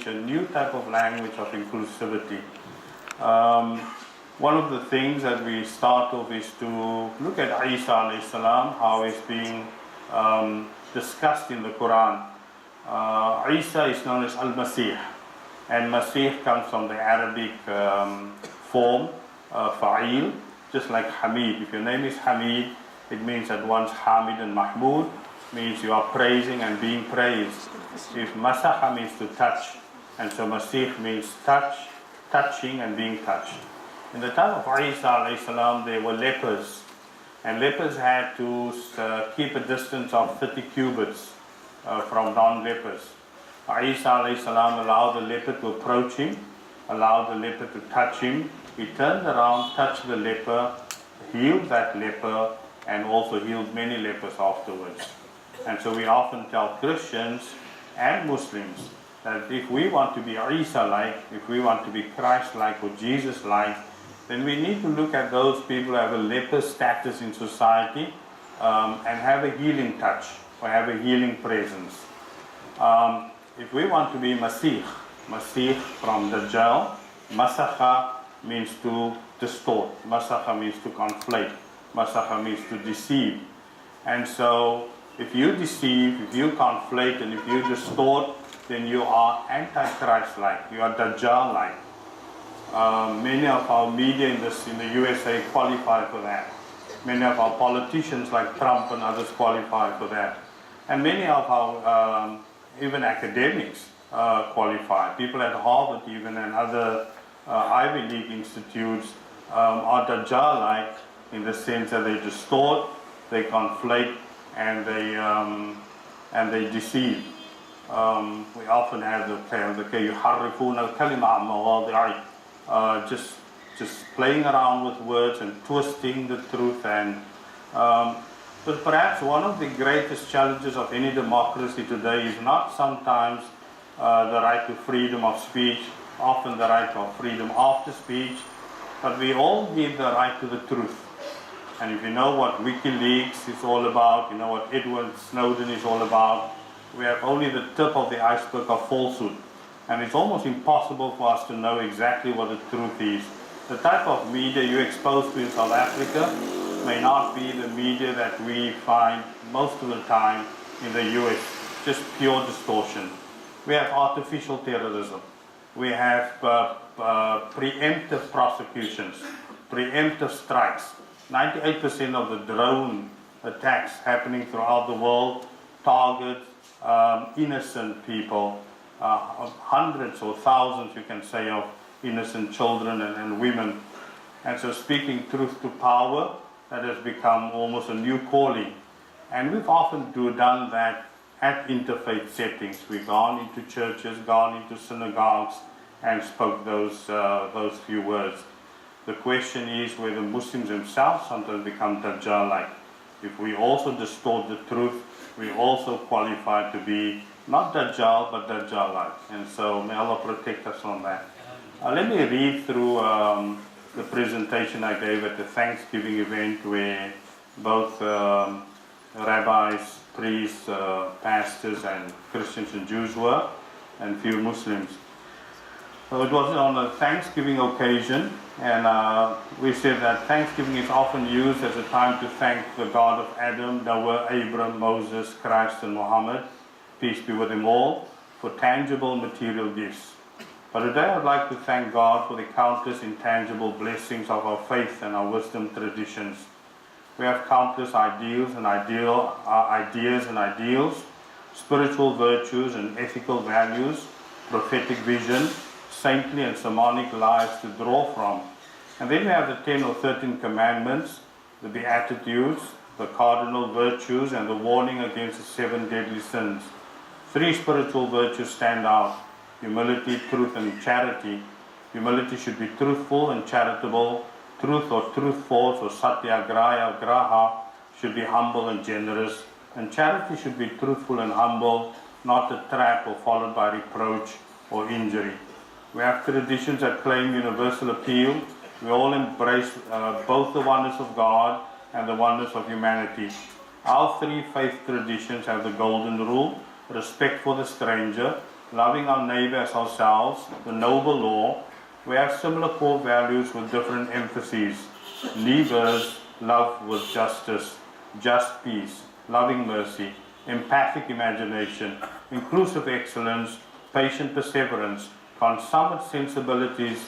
a new type of language of inclusivity. One of the things that we start off is to look at Isa alayhi salam, how it's being discussed in the Quran. Isa is known as Al-Masih, and Masih comes from the Arabic form, Fa'il, just like Hamid. If your name is Hamid, it means at once Hamid and Mahmud, means you are praising and being praised. If Masaha means to touch, and so Masih means touching and being touched. In the time of Isa alayhi salam, there were lepers, and lepers had to keep a distance of 30 cubits from non-lepers. Isa alayhi salam allowed the leper to approach him, allowed the leper to touch him. He turned around, touched the leper, healed that leper, and also healed many lepers afterwards. And so we often tell Christians and Muslims that if we want to be Isa-like, if we want to be Christ-like or Jesus-like, then we need to look at those people who have a leper status in society and have a healing touch or have a healing presence. If we want to be Masih from Dajjal, Masaha means to distort, Masaha means to conflate, Masaha means to deceive. And so if you deceive, if you conflate, and if you distort, then you are anti-Christ-like, you are Dajjal-like. Many of our media in the USA qualify for that. Many of our politicians like Trump and others qualify for that. And many of our even academics qualify. People at Harvard even and other Ivy League institutes are Dajjal-like in the sense that they distort, they conflate, and they deceive. We often have the يحرفون الكلمة عن مواضعه, just playing around with words and twisting the truth. And but perhaps one of the greatest challenges of any democracy today is not sometimes the right to freedom of speech, often the right of freedom after speech, but we all need the right to the truth. And if you know what WikiLeaks is all about, you know what Edward Snowden is all about, we have only the tip of the iceberg of falsehood. And it's almost impossible for us to know exactly what the truth is. The type of media you're exposed to in South Africa may not be the media that we find most of the time in the US, just pure distortion. We have artificial terrorism. We have preemptive prosecutions, preemptive strikes. 98% of the drone attacks happening throughout the world target innocent people, hundreds or thousands, you can say, of innocent children and women. And so speaking truth to power, that has become almost a new calling. And we've often done that at interfaith settings. We've gone into churches, gone into synagogues, and spoke those few words. The question is whether Muslims themselves sometimes become Dajjal-like. If we also distort the truth, we also qualify to be not Dajjal, but Dajjal-like. And so may Allah protect us from that. Let me read through the presentation I gave at the Thanksgiving event where both rabbis, priests, pastors, and Christians and Jews were, and few Muslims. So it was on a Thanksgiving occasion, and we said that Thanksgiving is often used as a time to thank the God of Adam, Noah, Abraham, Moses, Christ, and Muhammad, peace be with them all, for tangible material gifts. But today I'd like to thank God for the countless intangible blessings of our faith and our wisdom traditions. We have countless ideals and ideas and ideals, spiritual virtues and ethical values, prophetic vision, saintly and sermonic lives to draw from. And then we have the 10 or 13 commandments, the Beatitudes, the cardinal virtues, and the warning against the 7 deadly sins. 3 spiritual virtues stand out: humility, truth, and charity. Humility should be truthful and charitable. Truth or truth force or satyagraha, graha, should be humble and generous. And charity should be truthful and humble, not a trap or followed by reproach or injury. We have traditions that claim universal appeal. We all embrace both the oneness of God and the oneness of humanity. Our 3 faith traditions have the golden rule: respect for the stranger, loving our neighbor as ourselves, the noble law, we have similar core values with different emphases. Neighbors, love with justice, just peace, loving mercy, empathic imagination, inclusive excellence, patient perseverance, consummate sensibilities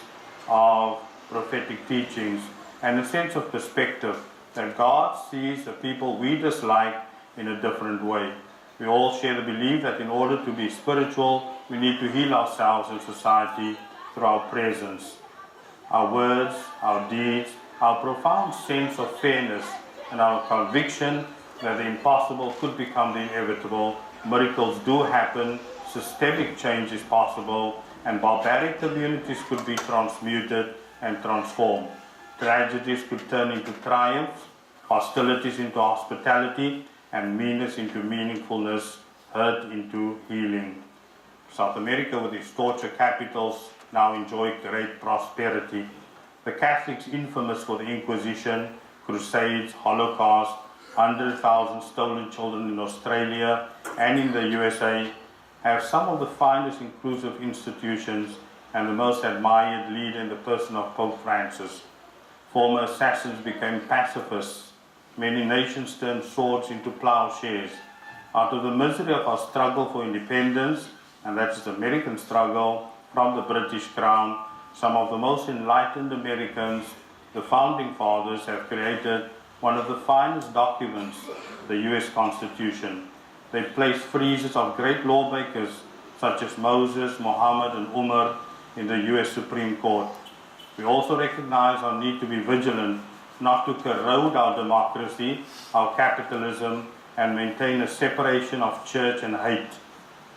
of prophetic teachings, and a sense of perspective that God sees the people we dislike in a different way. We all share the belief that in order to be spiritual, we need to heal ourselves and society through our presence, our words, our deeds, our profound sense of fairness, and our conviction that the impossible could become the inevitable. Miracles do happen, systemic change is possible, and barbaric communities could be transmuted and transformed. Tragedies could turn into triumphs, hostilities into hospitality, and meanness into meaningfulness, hurt into healing. South America, with its torture capitals, now enjoy great prosperity. The Catholics, infamous for the Inquisition, Crusades, Holocaust, 100,000 stolen children in Australia and in the USA, have some of the finest inclusive institutions and the most admired leader in the person of Pope Francis. Former assassins became pacifists. Many nations turned swords into plowshares. Out of the misery of our struggle for independence, and that is the American struggle, from the British Crown, some of the most enlightened Americans, the founding fathers, have created one of the finest documents, the US Constitution. They placed friezes of great lawmakers such as Moses, Muhammad, and Umar in the US Supreme Court. We also recognize our need to be vigilant, not to corrode our democracy, our capitalism, and maintain a separation of church and hate.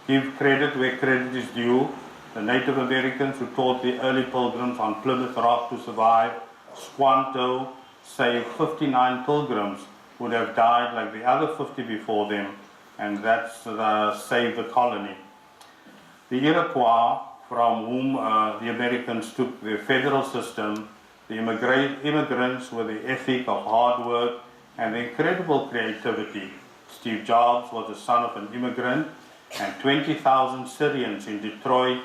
Give credit where credit is due. The Native Americans who taught the early pilgrims on Plymouth Rock to survive Squanto say 59 pilgrims would have died like the other 50 before them, and that's saved the colony. The Iroquois, from whom the Americans took their federal system, the immigrants with the ethic of hard work and the incredible creativity. Steve Jobs was the son of an immigrant, and 20,000 Syrians in Detroit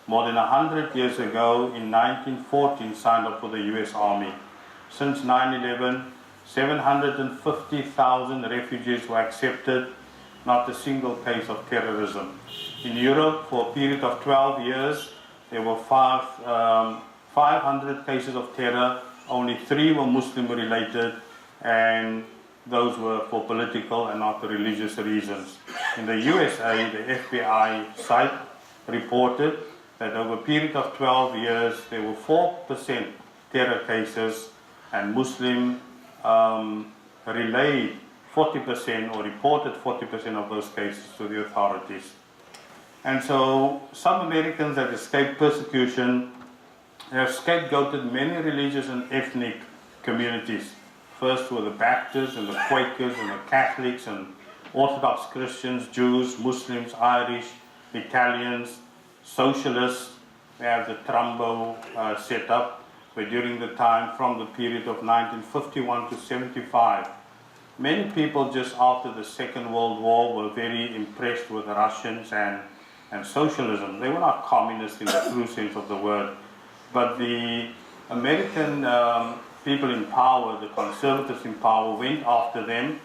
more than 100 years ago in 1914 signed up for the US Army. Since 9/11, 750,000 refugees were accepted, not a single case of terrorism. In Europe, for a period of 12 years, there were 500 cases of terror. Only 3 were Muslim related, and those were for political and not religious reasons. In the USA, the FBI site reported that over a period of 12 years, there were 4% terror cases, and Muslim relayed 40% or reported 40% of those cases to the authorities. And so some Americans that escaped persecution have scapegoated many religious and ethnic communities. First were the Baptists and the Quakers and the Catholics and Orthodox Christians, Jews, Muslims, Irish, Italians, socialists. We have the Trumbo set up, where during the time from the period of 1951 to 75, many people just after the Second World War were very impressed with the Russians and socialism. They were not communists in the true sense of the word, but the American people in power, the conservatives in power, went after them,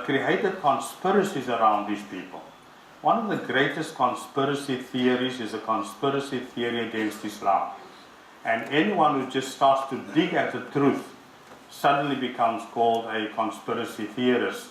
created conspiracies around these people. One of the greatest conspiracy theories is a conspiracy theory against Islam. And anyone who just starts to dig at the truth suddenly becomes called a conspiracy theorist.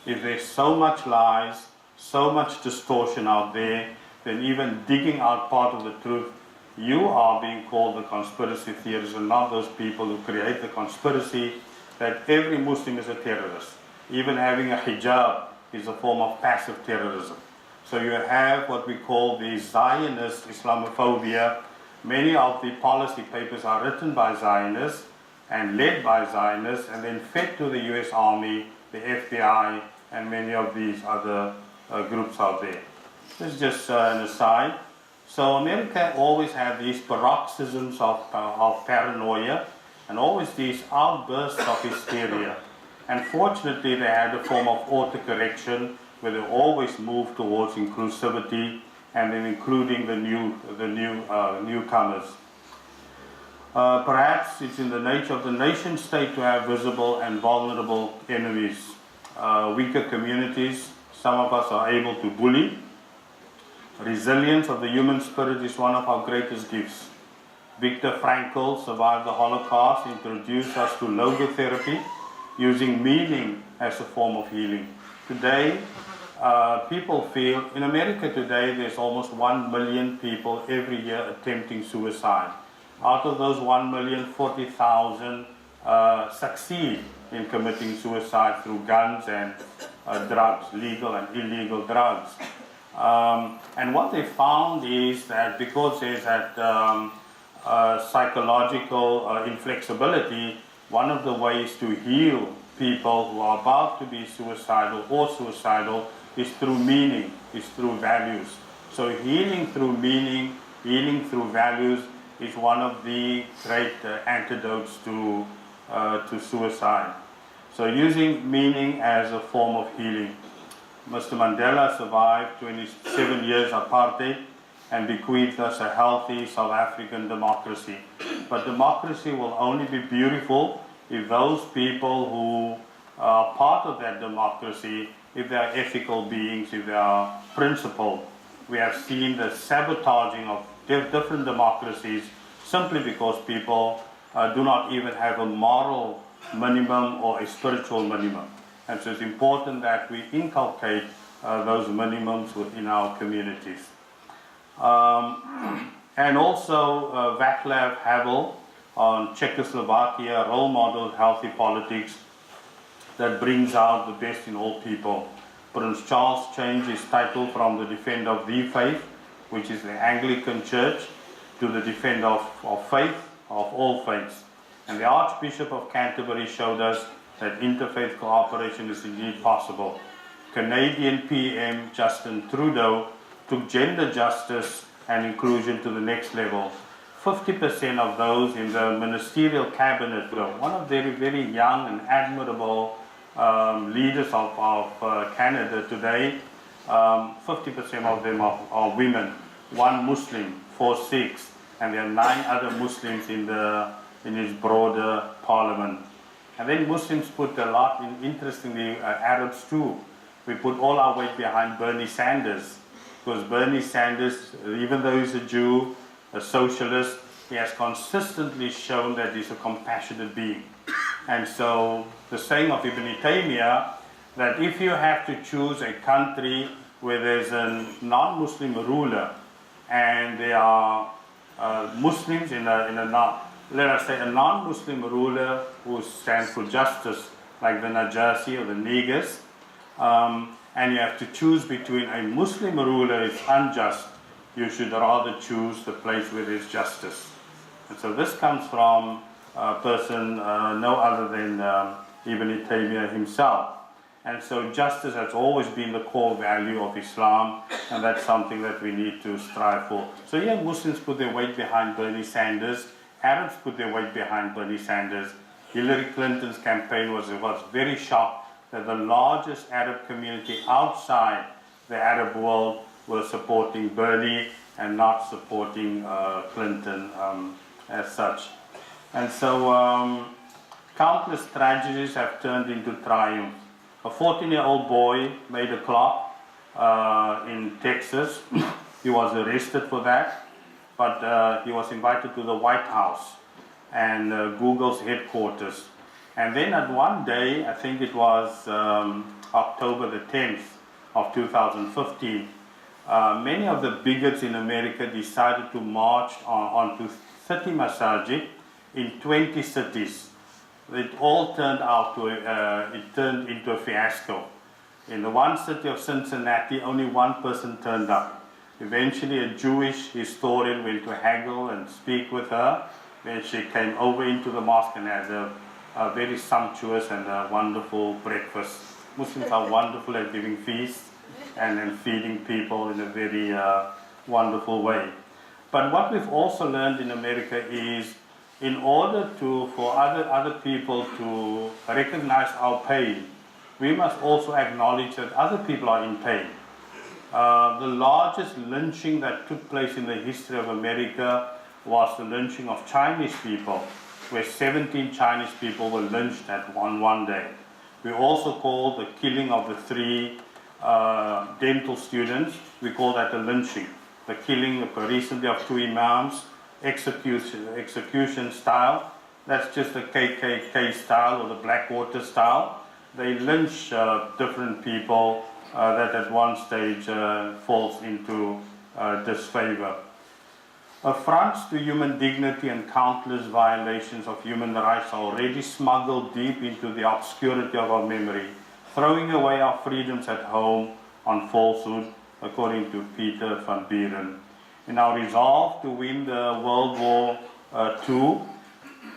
If there's so much lies, so much distortion out there, then even digging out part of the truth, you are being called a conspiracy theorist, and not those people who create the conspiracy that every Muslim is a terrorist. Even having a hijab is a form of passive terrorism. So you have what we call the Zionist Islamophobia. Many of the policy papers are written by Zionists and led by Zionists and then fed to the US Army, the FBI, and many of these other groups out there. This is just an aside. So America always had these paroxysms of paranoia and always these outbursts of hysteria. And fortunately, they had a form of autocorrection where they always moved towards inclusivity, and then including the newcomers. Perhaps it's in the nature of the nation state to have visible and vulnerable enemies. Weaker communities, some of us are able to bully. Resilience of the human spirit is one of our greatest gifts. Viktor Frankl survived the Holocaust, introduced us to logotherapy, using meaning as a form of healing. Today, people feel, in America today, there's almost 1 million people every year attempting suicide. Out of those 1 million, 40,000 succeed in committing suicide through guns and drugs, legal and illegal drugs. And what they found is that because there's that psychological inflexibility, one of the ways to heal people who are about to be suicidal or suicidal is through meaning, is through values. So healing through meaning, healing through values is one of the great antidotes to suicide. So using meaning as a form of healing. Mr. Mandela survived 27 years apartheid and bequeathed us a healthy South African democracy. But democracy will only be beautiful if those people who are part of that democracy, if they are ethical beings, if they are principled. We have seen the sabotaging of different democracies simply because people do not even have a moral minimum or a spiritual minimum. And so it's important that we inculcate those minimums within our communities. And also Václav Havel on Czechoslovakia, role model healthy politics that brings out the best in all people. Prince Charles changed his title from the Defender of the Faith, which is the Anglican Church, to the Defender of Faith, of all faiths. And the Archbishop of Canterbury showed us that interfaith cooperation is indeed possible. Canadian PM Justin Trudeau took gender justice and inclusion to the next level. 50% of those in the ministerial cabinet, one of the very young and admirable leaders of Canada today, 50% of them are women, one Muslim, 4 Sikhs, and there are 9 other Muslims in his broader parliament. And then Muslims put a lot in, interestingly, Arabs too. We put all our weight behind Bernie Sanders, because Bernie Sanders, even though he's a Jew, a socialist, he has consistently shown that he's a compassionate being. And so the saying of Ibn Taymiyyah, that if you have to choose a country where there's a non-Muslim ruler and there are Muslims in let us say a non-Muslim ruler who stands for justice, like the Najasi or the Negus, and you have to choose between a Muslim ruler who is unjust, you should rather choose the place where there's justice. And so this comes from a person no other than Ibn Taymiyyah himself. And so justice has always been the core value of Islam, and that's something that we need to strive for. So yeah, Muslims put their weight behind Bernie Sanders, Arabs put their weight behind Bernie Sanders. Hillary Clinton's campaign was very shocked that the largest Arab community outside the Arab world were supporting Bernie and not supporting Clinton as such. And so countless tragedies have turned into triumph. A 14-year-old boy made a clock in Texas. He was arrested for that, but he was invited to the White House and Google's headquarters. And then at one day, I think it was October the 10th of 2015, many of the bigots in America decided to march onto 30 masajid in 20 cities. It all turned into a fiasco. In the one city of Cincinnati, only one person turned up. Eventually, a Jewish historian went to haggle and speak with her. Then she came over into the mosque and had a very sumptuous and wonderful breakfast. Muslims are wonderful at giving feasts and feeding people in a very wonderful way. But what we've also learned in America is, in order for other people to recognize our pain, we must also acknowledge that other people are in pain. The largest lynching that took place in the history of America was the lynching of Chinese people, where 17 Chinese people were lynched at one day. We also call the killing of the 3 dental students, we call that a lynching. The killing recently of 2 imams, execution style. That's just the KKK style or the Blackwater style. They lynch different people that at one stage falls into disfavor. Affronts to human dignity and countless violations of human rights are already smuggled deep into the obscurity of our memory, throwing away our freedoms at home on falsehood, according to Peter van Buren. In our resolve to win the World War II,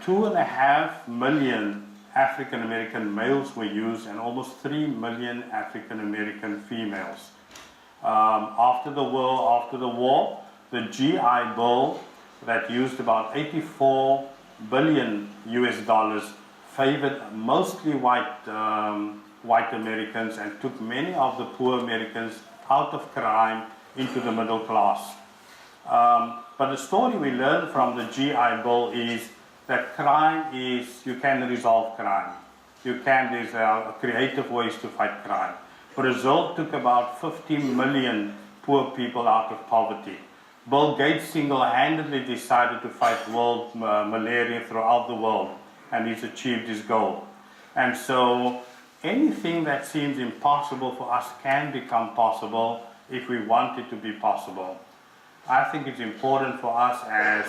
2.5 million African American males were used and almost 3 million African American females. After the war, the GI Bill that used about 84 billion US dollars favored mostly white Americans and took many of the poor Americans out of crime into the middle class. But the story we learn from the GI Bill is that crime is, you can resolve crime. There's creative ways to fight crime. Brazil took about 50 million poor people out of poverty. Bill Gates single-handedly decided to fight world malaria throughout the world, and he's achieved his goal. And so anything that seems impossible for us can become possible if we want it to be possible. I think it's important for us as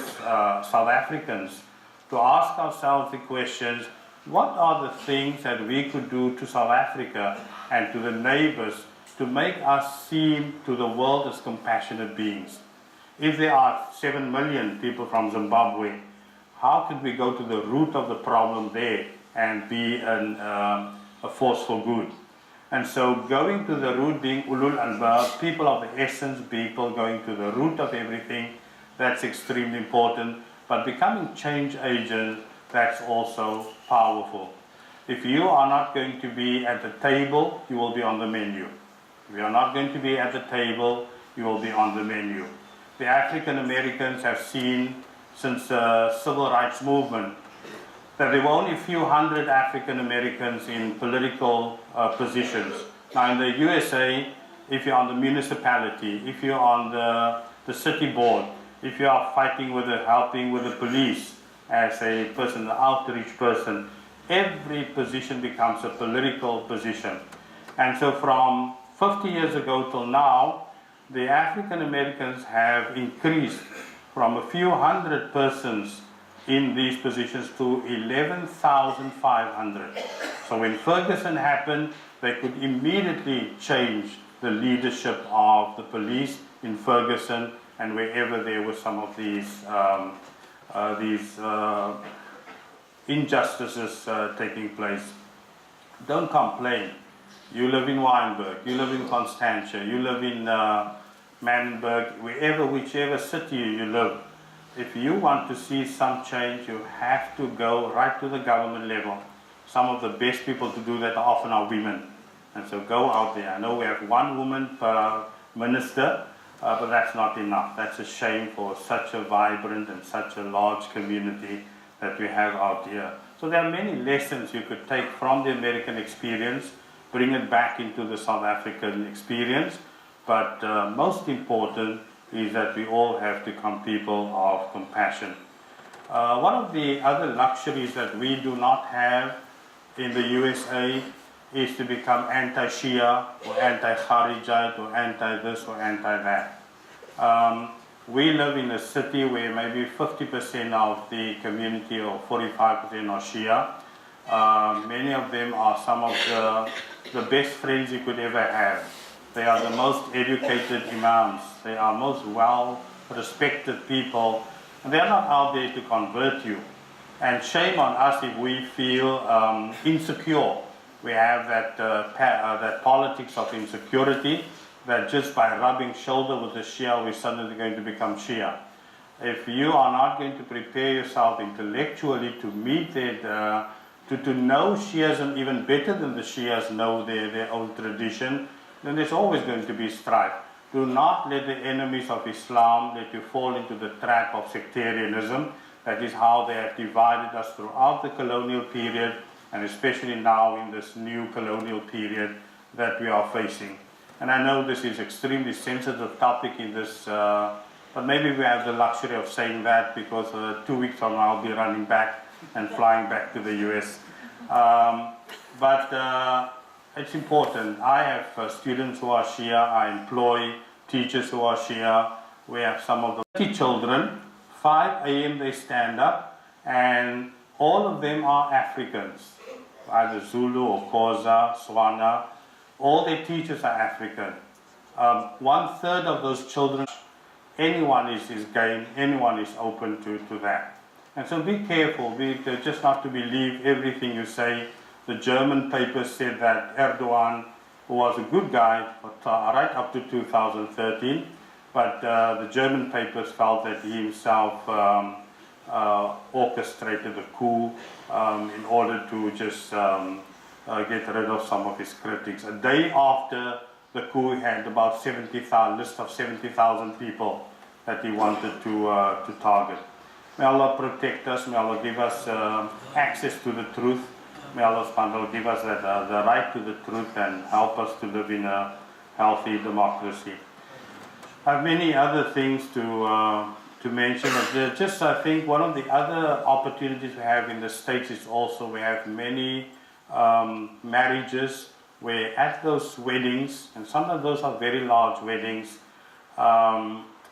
South Africans to ask ourselves the questions, what are the things that we could do to South Africa and to the neighbors to make us seem to the world as compassionate beings? If there are 7 million people from Zimbabwe, how could we go to the root of the problem there and be a force for good? And so going to the root, being ulul albab, people of the essence, people going to the root of everything, that's extremely important. But becoming change agents, that's also powerful. If you are not going to be at the table, you will be on the menu. If you are not going to be at the table, you will be on the menu. The African Americans have seen since the civil rights movement that there were only a few hundred African Americans in political positions. Now in the USA, if you're on the municipality, if you're on the city board, if you are fighting with helping with the police as a person, the outreach person, every position becomes a political position. And so from 50 years ago till now, the African Americans have increased from a few hundred persons in these positions to 11,500. So when Ferguson happened, they could immediately change the leadership of the police in Ferguson and wherever there were some of these injustices taking place. Don't complain. You live in Wynberg, you live in Constantia, you live in Manenberg, whichever city you live. If you want to see some change, you have to go right to the government level. Some of the best people to do that often are women. And so go out there. I know we have 1 woman per minister, but that's not enough. That's a shame for such a vibrant and such a large community that we have out here. So there are many lessons you could take from the American experience, bring it back into the South African experience, but most important is that we all have to become people of compassion. One of the other luxuries that we do not have in the USA is to become anti-Shia or anti-Kharijite or anti-this or anti-that. We live in a city where maybe 50% of the community or 45% are Shia. Many of them are some of the best friends you could ever have. They are the most educated imams. They are most well-respected people. And they are not out there to convert you. And shame on us if we feel insecure. We have that politics of insecurity that just by rubbing shoulder with the Shia, we're suddenly going to become Shia. If you are not going to prepare yourself intellectually to meet to know Shiism even better than the Shias know their own tradition, then there's always going to be strife. Do not let the enemies of Islam let you fall into the trap of sectarianism. That is how they have divided us throughout the colonial period, and especially now in this new colonial period that we are facing. And I know this is extremely sensitive topic in this, but maybe we have the luxury of saying that because 2 weeks from now I'll be running back and flying back to the US. But it's important. I have students who are Shia. I employ teachers who are Shia. We have some of the children. 5 a.m. they stand up, and all of them are Africans, either Zulu or Xhosa, Swana. All their teachers are African. 1/3 of those children, anyone is game, anyone is open to that. And so be careful, just not to believe everything you say. The German papers said that Erdogan, who was a good guy right up to 2013, but the German papers felt that he himself orchestrated the coup in order to just get rid of some of his critics. A day after the coup, he had about 70,000 list of 70,000 people that he wanted to target. May Allah protect us. May Allah give us access to the truth. May Allah subhanahu give us the right to the truth and help us to live in a healthy democracy. I have many other things to mention. Just I think one of the other opportunities we have in the States is also we have many marriages where at those weddings, and some of those are very large weddings,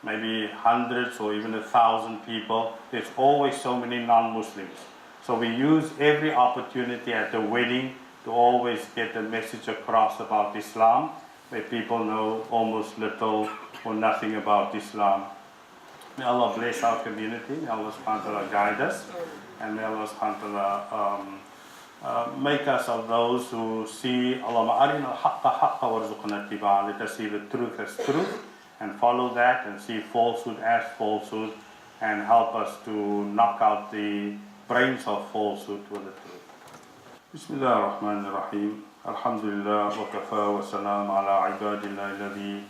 maybe hundreds or even 1,000 people, there's always so many non-Muslims. So we use every opportunity at the wedding to always get a message across about Islam, where people know almost little or nothing about Islam. May Allah bless our community, may Allah subhanahu wa ta'ala guide us, and may Allah subhanahu wa ta'ala make us of those who see, Allahumma arina al-haqqa haqqa warzuqna ittiba'a. Let us see the truth as truth and follow that, and see falsehood as falsehood, and help us to knock out the brains of falsehood with the truth. Bismillah ar-Rahman ar-Rahim. Alhamdulillah wa kafa wa salam ala ibadillah alladhi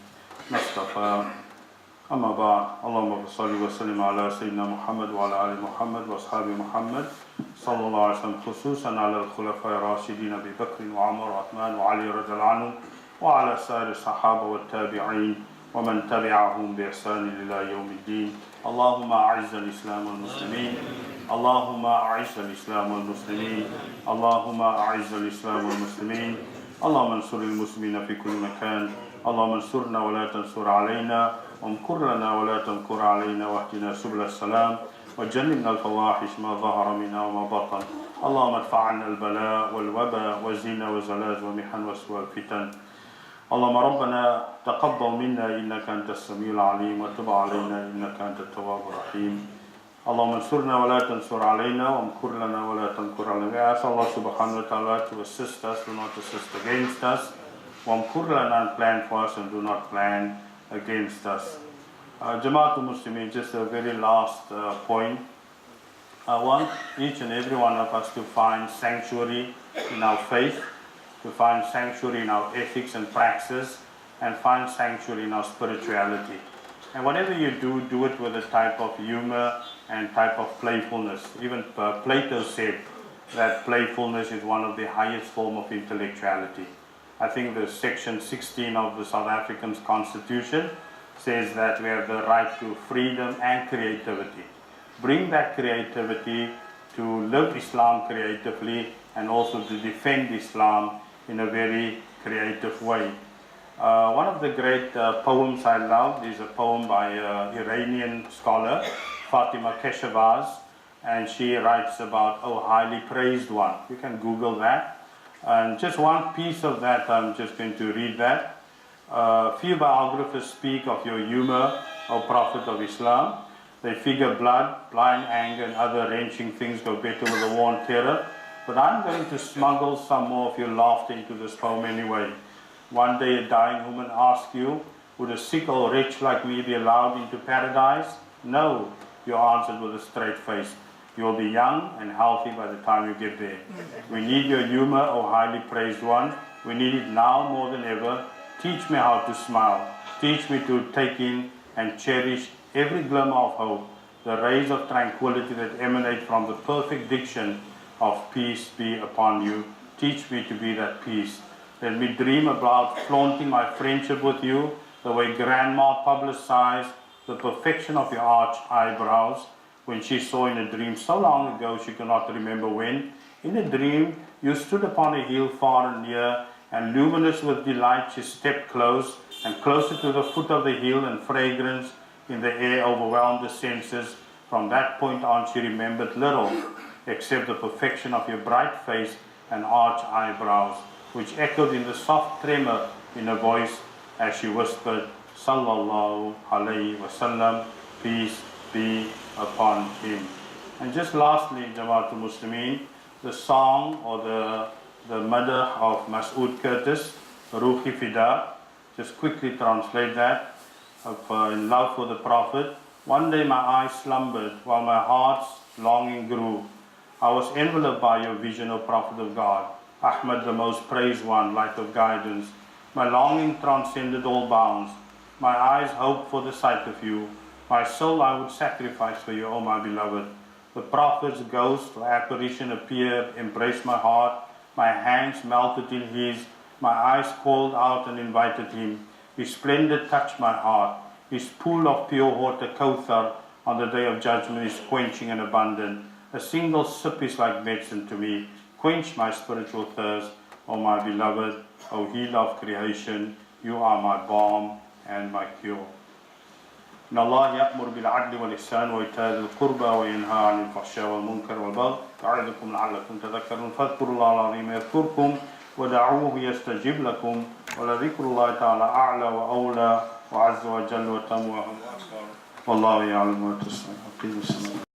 nastafa. Amma ba'd. Allahumma salli wa sallim ala Sayyidina Muhammad wa ala ali Muhammad wa ashabi Muhammad sallallahu alaihi wasallam, khususan ala al-khulafa ar-rashidin Abi Bakr wa Umar wa Uthman wa Ali radhiyallahu anhu wa ala sa'ir as-sahaba wa tabi'in wa man tabi'ahum bi ihsan ila yawm al-din. Allahumma a'izz al-Islam wal muslimin. اللهم أعز الإسلام والمسلمين اللهم أعز الإسلام والمسلمين اللهم انصر المسلمين في كل مكان اللهم انصرنا ولا تنصر علينا وامكر لنا ولا تمكر علينا واهدنا سبل السلام وجنبنا الفواحش ما ظهر منها وما بطن اللهم ادفع عنا البلاء والوباء والزنا والزلازل والمحن وسوء الفتن اللهم ربنا تقبل منا إنك أنت السميع العليم وتب علينا إنك أنت التواب الرحيم Allahumma ansurna wa la tansur alayna wa amkur lana wa la tamkur alayna. We ask Allah subhanahu wa ta'ala to assist us, do not assist against us. Wa amkur lana, and plan for us and do not plan against us. Jamaatul Muslimin, just a very last point. I want each and every one of us to find sanctuary in our faith, to find sanctuary in our ethics and praxis, and find sanctuary in our spirituality. And whatever you do, do it with a type of humor and type of playfulness. Even Plato said that playfulness is one of the highest form of intellectuality. I think the section 16 of the South African Constitution says that we have the right to freedom and creativity. Bring that creativity to live Islam creatively and also to defend Islam in a very creative way. One of the great poems I love is a poem by an Iranian scholar, Fatima Keshavaz, and she writes about, oh, highly praised one. You can Google that. And just one piece of that, I'm just going to read that. Few biographers speak of your humor, O Prophet of Islam. They figure blood, blind anger, and other wrenching things go better with a war and terror. But I'm going to smuggle some more of your laughter into this poem anyway. One day a dying woman asked you, would a sick old wretch like me be allowed into paradise? No, you answered with a straight face. You'll be young and healthy by the time you get there. We need your humor, O highly praised one. We need it now more than ever. Teach me how to smile. teach me to take in and cherish every glimmer of hope, the rays of tranquility that emanate from the perfect diction of peace be upon you. Teach me to be that peace. Let me dream about flaunting my friendship with you, the way Grandma publicized the perfection of your arch eyebrows when she saw in a dream so long ago she could not remember when. In a dream, you stood upon a hill far and near, and luminous with delight she stepped close and closer to the foot of the hill, and fragrance in the air overwhelmed the senses. From that point on she remembered little except the perfection of your bright face and arch eyebrows, which echoed in the soft tremor in her voice as she whispered, Sallallahu Alaihi Wasallam, peace be upon him. And just lastly, Jamaatul Muslimin, the song or the madah of Mas'ud Curtis, Ruhi Fida, just quickly translate that, in love for the Prophet. One day my eyes slumbered while my heart's longing grew. I was enveloped by your vision, O Prophet of God, Ahmad, the most praised one, light of guidance. My longing transcended all bounds. My eyes hoped for the sight of you. My soul I would sacrifice for you, O my beloved. The Prophet's ghost or apparition appeared, embraced my heart. My hands melted in his. My eyes called out and invited him. His splendor touched my heart. His pool of pure water, Kauthar, on the day of judgment is quenching and abundant. A single sip is like medicine to me. Quench my spiritual thirst, O my beloved, O healer of creation. You are my balm and my cure. إن الله يأمر بالعدل والإحسان وإيتاء ذي القربى وينهى عن الفحشاء والمنكر والبغي يعظكم لعلكم تذكرون فاذكروا الله العظيم يذكركم ودعوه يستجب لكم ولذكر الله تعالى أعلى وأولى وعز وجل وتم وهو أكبر والله يعلم ما تصنعون.